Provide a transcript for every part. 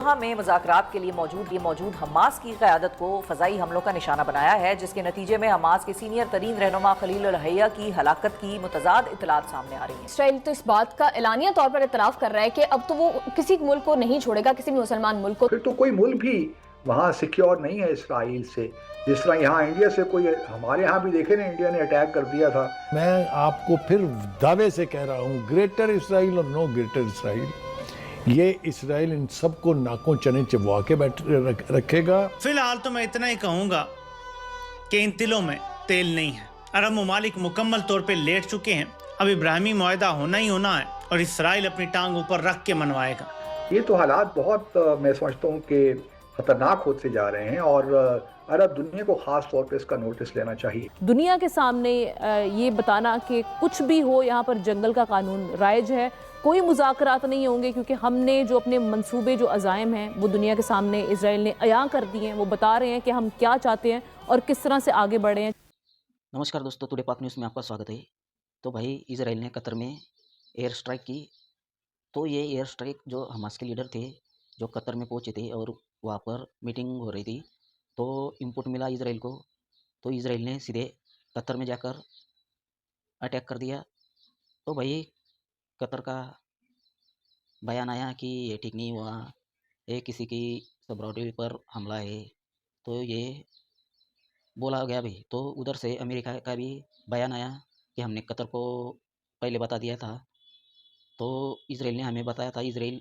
दोहा में मुज़ाकरात के लिए मौजूद हमास की क़यादत को फ़ज़ाई हमलों का निशाना बनाया है, जिसके नतीजे में हमास के सीनियर तरीन रहनुमा खलील अल हैया की हलाकत की मुतज़ाद इत्तलात सामने आ रही हैं। इसराइल तो इस बात का एलानिया तौर पर इतराफ़ कर रहा है कि अब तो वो किसी मुल्क को नहीं छोड़ेगा, किसी भी मुसलमान मुल्क को। फिर तो कोई मुल्क भी वहाँ सिक्योर नहीं है इसराइल से। जिस तरह यहाँ इंडिया से कोई, हमारे यहाँ भी देखे ना, इंडिया ने अटैक कर दिया था। मैं आपको फिर दावे से कह रहा हूँ, ग्रेटर इसराइल और नो ग्रेटर इसराइल, ये इसराइल इन सबको नाकों चने चबवा के रखेगा। फिलहाल तो मैं इतना ही कहूँगा कि इन तिलों में तेल नहीं है। अरब ममालिक मुकम्मल तौर पे लेट चुके हैं। अब इब्राहिमी मुआहदा होना ही होना है और इसराइल अपनी टांग ऊपर रख के मनवाएगा। ये तो हालात बहुत मैं समझता हूँ कि खतरनाक होते जा रहे हैं और अरब दुनिया को खास तौर पे इसका नोटिस लेना चाहिए। दुनिया के सामने ये बताना कि कुछ भी हो, यहाँ पर जंगल का कानून राइज है, कोई मुज़ाकरात नहीं होंगे, क्योंकि हमने जो अपने मंसूबे जो अज़ाइम हैं वो दुनिया के सामने इसराइल ने अयां कर दिए हैं। वो बता रहे हैं कि हम क्या चाहते हैं और किस तरह से आगे बढ़े हैं। नमस्कार दोस्तों, टुडे पाक न्यूज़ में आपका स्वागत है। तो भाई, इसराइल ने कतर में एयर स्ट्राइक की। तो ये एयर स्ट्राइक जो हमास के लीडर थे जो कतर में पहुंचे थे और वहाँ पर मीटिंग हो रही थी, तो इनपुट मिला इसराइल को। तो इसराइल ने सीधे कतर में जाकर अटैक कर दिया। तो भाई, कतर का बयान आया कि ये ठीक नहीं हुआ, ये किसी की सब्राउटी पर हमला है। तो ये बोला गया भाई। तो उधर से अमेरिका का भी बयान आया कि हमने कतर को पहले बता दिया था। तो इसराइल ने हमें बताया था, इसराइल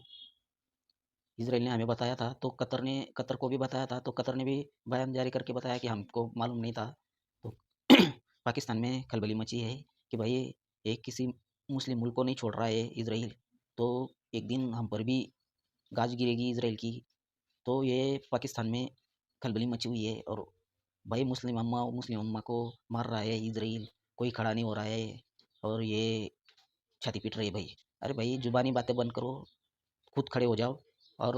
ने हमें बताया था, तो कतर को भी बताया था। तो कतर ने भी बयान जारी करके बताया कि हमको मालूम नहीं था। तो पाकिस्तान में खलबली मची है कि भाई, एक किसी मुस्लिम मुल्क को नहीं छोड़ रहा है इसराइल, तो एक दिन हम पर भी गाज गिरेगी इसराइल की। तो ये पाकिस्तान में खलबली मची हुई है और भाई, मुस्लिम अम्मा को मार रहा है इसराइल, कोई खड़ा नहीं हो रहा है और ये छाती पीट रही है भाई। अरे भाई, जुबानी बातें बंद करो, खुद खड़े हो जाओ और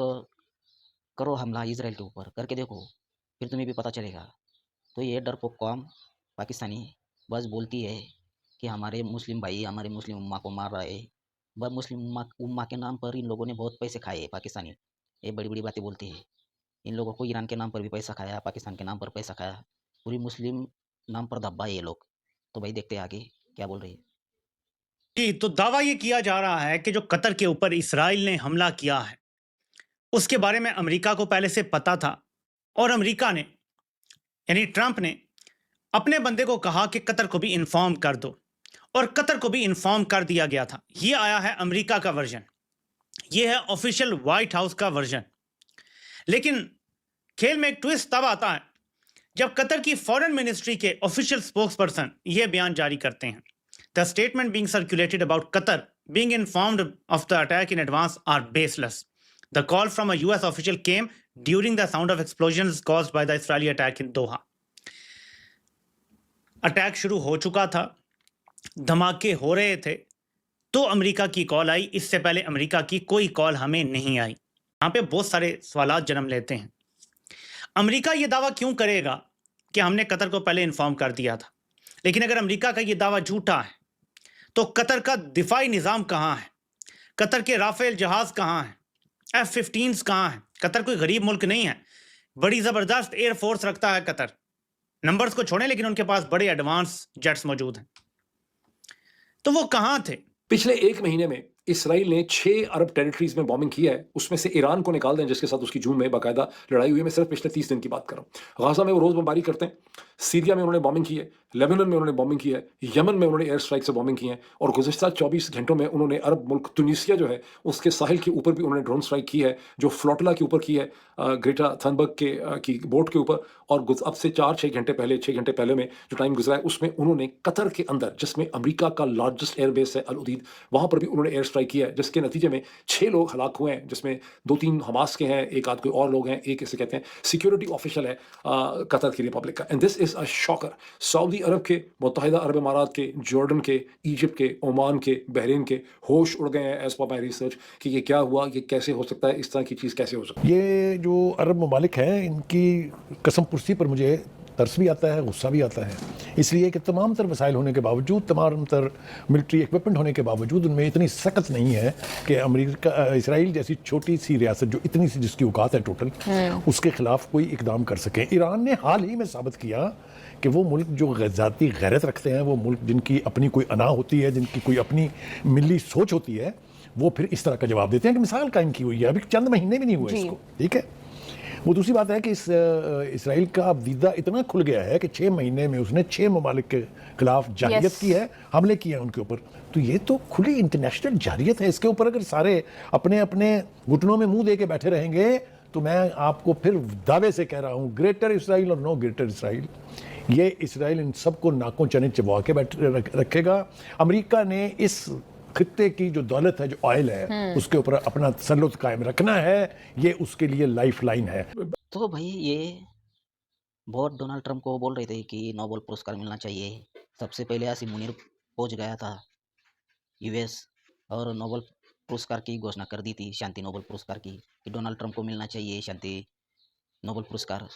करो हमला इसराइल के ऊपर, करके देखो, फिर तुम्हें भी पता चलेगा। तो ये डरपोक कौम पाकिस्तानी बस बोलती है कि हमारे मुस्लिम भाई हमारे मुस्लिम उम्मा को मार रहा है। बस मुस्लिम उम्मा के नाम पर इन लोगों ने बहुत पैसे खाए हैं पाकिस्तानी। ये बड़ी बड़ी बातें बोलती है। इन लोगों को ईरान के नाम पर भी पैसा खाया, पाकिस्तान के नाम पर पैसा खाया, पूरी मुस्लिम नाम पर धब्बा है ये लोग। तो भाई, देखते हैं आगे क्या बोल रही है। जी, तो दावा ये किया जा रहा है कि जो कतर के ऊपर इसराइल ने हमला किया है उसके बारे में अमेरिका को पहले से पता था और अमेरिका ने, यानी ट्रंप ने, अपने बंदे को कहा कि कतर को भी इन्फॉर्म कर दो और कतर को भी इन्फॉर्म कर दिया गया था। ये आया है अमेरिका का वर्जन, ये है ऑफिशियल व्हाइट हाउस का वर्जन। लेकिन खेल में एक ट्विस्ट तब आता है जब कतर की फॉरेन मिनिस्ट्री के ऑफिशियल स्पोक्स पर्सन यह बयान जारी करते हैं। The statement being circulated about Qatar being informed of the attack in advance are baseless. The call from a US official came during the sound of explosions caused by the Israeli attack in Doha. Attack शुरू हो चुका था, धमाके हो रहे थे, तो America की कॉल आई। इससे पहले अमेरिका की कोई कॉल हमें नहीं आई। यहाँ पे बहुत सारे सवालात जन्म लेते हैं। अमेरिका ये दावा क्यों करेगा कि हमने कतर को पहले इन्फॉर्म कर दिया था? लेकिन अगर अमेरिका का ये दावा झूठा है तो कतर का दिफाई निज़ाम कहाँ है? कतर के राफेल जहाज कहाँ हैं? F-15s कहाँ हैं? कतर कोई गरीब मुल्क नहीं है, बड़ी ज़बरदस्त एयरफोर्स रखता है कतर। नंबर्स को छोड़ें, लेकिन उनके पास बड़े एडवांस जेट्स मौजूद हैं। तो वो कहाँ थे? पिछले एक महीने में इसराइल ने 6 अरब टेरिटरीज में बॉम्बिंग किया है। उसमें से ईरान को निकाल दें, जिसके साथ उसकी जून में बाकायदा लड़ाई हुई है। मैं सिर्फ पिछले 30 दिन की बात कर रहा हूँ। गाजा में वो रोज़ बमबारी करते हैं, सीरिया में उन्होंने बॉम्बिंग की है, लेबनान में उन्होंने बॉम्बिंग की है, यमन में उन्होंने एयर स्ट्राइक से बॉम्बिंग की है और गुज़िश्ता 24 घंटों में उन्होंने अरब मुल्क तुनीसिया जो है उसके साहिल के ऊपर भी उन्होंने ड्रोन स्ट्राइक की है, जो फ्लोटिला के ऊपर की है, ग्रेटा थनबर्ग की बोट के ऊपर। और अब से 6 घंटे पहले में जो टाइम गुजरा है उसमें उन्होंने कतर के अंदर, जिसमें अमेरिका का लार्जेस्ट एयरबेस है अल उदीद, वहाँ पर भी उन्होंने एयर स्ट्राइक किया है, जिसके नतीजे में 6 लोग हलाक हुए हैं, जिसमें 2-3 हमास के हैं, एक आध कोई और लोग हैं, एक इसे कहते हैं सिक्योरिटी ऑफिशियल है कतर की रिपब्लिक का। And this is a shocker. Saudi Arab के, मुत्तहिदा अरब इमारात के, जॉर्डन के, इजिप्ट के, ओमान के, बहरीन के होश उड़ गए हैं एज पर माई रिसर्च कि ये क्या हुआ, ये कैसे हो सकता है, इस तरह की चीज़ कैसे हो सकती है। ये जो अरब ममालिक हैं, इनकी कसम पुरसी पर मुझे तरस भी आता है, गुस्सा भी आता है, इसलिए कि तमाम तर वसाइल होने के बावजूद, तमाम तर मिलिट्री इक्विपमेंट होने के बावजूद उनमें इतनी सख्त नहीं है कि अमेरिका, इसराइल जैसी छोटी सी रियासत जो इतनी सी जिसकी औकात है टोटल, उसके खिलाफ कोई इकदाम कर सकें। ईरान ने हाल ही में साबित किया कि वो मुल्क जो ज़ाती गैरत रखते हैं, वो मुल्क जिनकी अपनी कोई अना होती है, जिनकी कोई अपनी मिली सोच होती है, वो फिर इस तरह का जवाब देते हैं कि मिसाल कायम की हुई है, अभी चंद महीने भी नहीं हुए इसको, ठीक है। वो दूसरी बात है कि इसराइल का वीज़ा इतना खुल गया है कि 6 महीने में उसने 6 ममालिक के खिलाफ जारियत की है, हमले किए हैं उनके ऊपर। तो ये तो खुली इंटरनेशनल जारियत है, इसके ऊपर अगर सारे अपने अपने घुटनों में मुंह दे के बैठे रहेंगे तो मैं आपको फिर दावे से कह रहा हूँ, ग्रेटर इसराइल और नो ग्रेटर इसराइल, ये इसराइल इन सबको नाकों चने चबा के रखेगा। अमेरिका ने इस खित्ते की जो दौलत है, जो ऑयल है, उसके ऊपर अपना तसल्लुत कायम रखना है, ये उसके लिए लाइफ लाइन है। तो भाई ये बहुत डोनाल्ड ट्रंप को बोल रहे थे कि नोबेल पुरस्कार मिलना चाहिए। सबसे पहले आसिम मुनीर पहुंच गया था यूएस और नोबेल पुरस्कार की घोषणा कर दी थी, शांति नोबेल पुरस्कार की, कि डोनाल्ड ट्रंप को मिलना चाहिए शांति नोबेल पुरस्कार।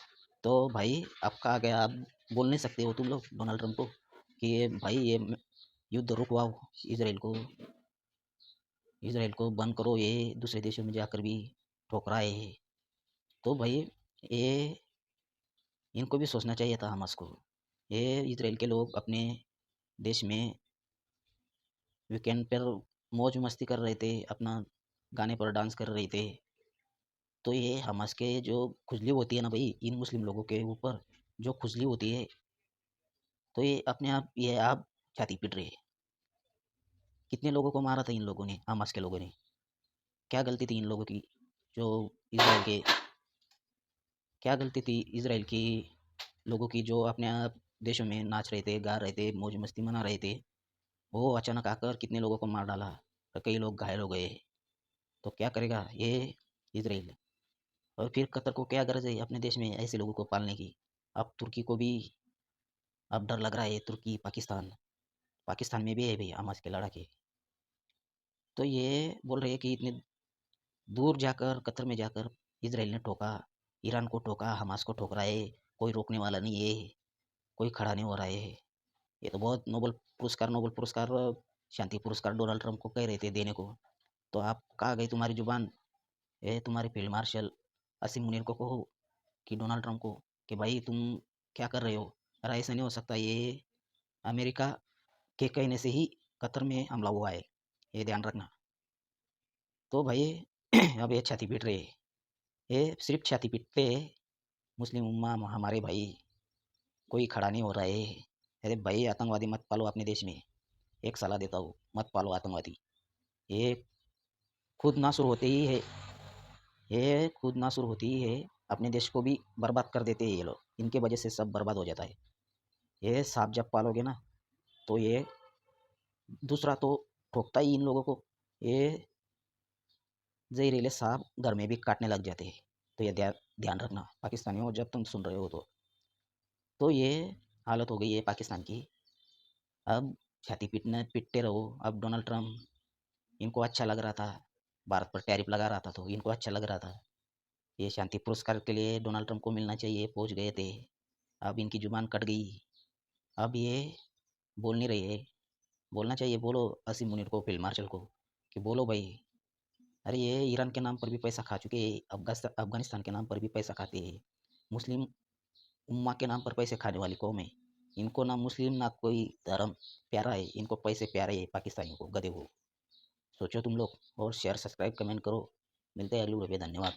तो भाई आपका आ गया, आप बोल नहीं सकते हो तुम लोग डोनाल्ड ट्रंप को कि ये भाई ये युद्ध रुकवाओ, इसराइल को बंद करो, ये दूसरे देशों में जाकर भी ठोकराए है। तो भाई ये इनको भी सोचना चाहिए था हमास को। ये इसराइल के लोग अपने देश में वीकेंड पर मौज मस्ती कर रहे थे, अपना गाने पर डांस कर रहे थे। तो ये हमास के जो खुजली होती है ना भाई, इन मुस्लिम लोगों के ऊपर जो खुजली होती है, तो ये अपने आप ये आप छाती पीट रहे हैं। कितने लोगों को मारा था इन लोगों ने, हमास के लोगों ने? क्या गलती थी इन लोगों की? जो इसराइल के क्या गलती थी इसराइल की लोगों की, जो अपने आप देशों में नाच रहे थे, गा रहे थे, मौज मस्ती मना रहे थे, वो अचानक आकर कितने लोगों को मार डाला और कई लोग घायल हो गए। तो क्या करेगा ये इसराइल? और फिर कतर को क्या गरज है अपने देश में ऐसे लोगों को पालने की? अब तुर्की को भी अब डर लग रहा है, तुर्की पाकिस्तान में भी है भाई हमास के लड़ाके। तो ये बोल रहे हैं कि इतने दूर जाकर, कतर में जाकर इसराइल ने ठोका, ईरान को ठोका, हमास को ठोक रहा है, कोई रोकने वाला नहीं है, कोई खड़ा नहीं हो रहा है। ये तो बहुत नोबेल पुरस्कार शांति पुरस्कार डोनाल्ड ट्रंप को कह रहे थे देने को। तो आप कहाँ गई तुम्हारी जुबान? ये तुम्हारे फील्ड मार्शल आसिम मुनीर को कहो कि डोनाल्ड ट्रंप को कि भाई तुम क्या कर रहे हो? अरे ऐसा नहीं हो सकता, ये अमेरिका के कहने से ही कतर में हमला हुआ है, ये ध्यान रखना। तो भाई अब ये छाती पीट रहे हैं, ये सिर्फ छाती पीटते हैं। मुस्लिम उम्मा हमारे भाई, कोई खड़ा नहीं हो रहा है। अरे भाई आतंकवादी मत पालो अपने देश में, एक सलाह देता हूँ, मत पालो आतंकवादी। ये खुद नासुर होते ही है, ये खुद नासुर होती ही है, अपने देश को भी बर्बाद कर देते हैं ये लोग, इनके वजह से सब बर्बाद हो जाता है। ये सांप जब पालोगे ना तो ये दूसरा तो ठोकता ही इन लोगों को, ये जहरीले सांप घर में भी काटने लग जाते हैं। तो ये ध्यान रखना पाकिस्तानियों, जब तुम सुन रहे हो तो ये हालत हो गई है पाकिस्तान की। अब छाती पीटते रहो। अब डोनाल्ड ट्रंप, इनको अच्छा लग रहा था, भारत पर टैरिफ लगा रहा था तो इनको अच्छा लग रहा था, ये शांति पुरस्कार के लिए डोनाल्ड ट्रंप को मिलना चाहिए, पहुंच गए थे। अब इनकी जुबान कट गई, अब ये बोल नहीं रही है। बोलना चाहिए, बोलो आसिम मुनीर को, फील्ड मार्शल को, कि बोलो भाई, अरे ये ईरान के नाम पर भी पैसा खा चुके हैं, अफगानिस्तान के नाम पर भी पैसा खाते हैं, मुस्लिम उम्मा के नाम पर पैसे खाने वाली कौम है। इनको ना मुस्लिम ना कोई धर्म प्यारा है, इनको पैसे प्यारे है पाकिस्तानियों को, गधे को। सोचो तुम लोग। और शेयर, सब्सक्राइब, कमेंट करो। मिलते हैं अगली वीडियो पे, धन्यवाद।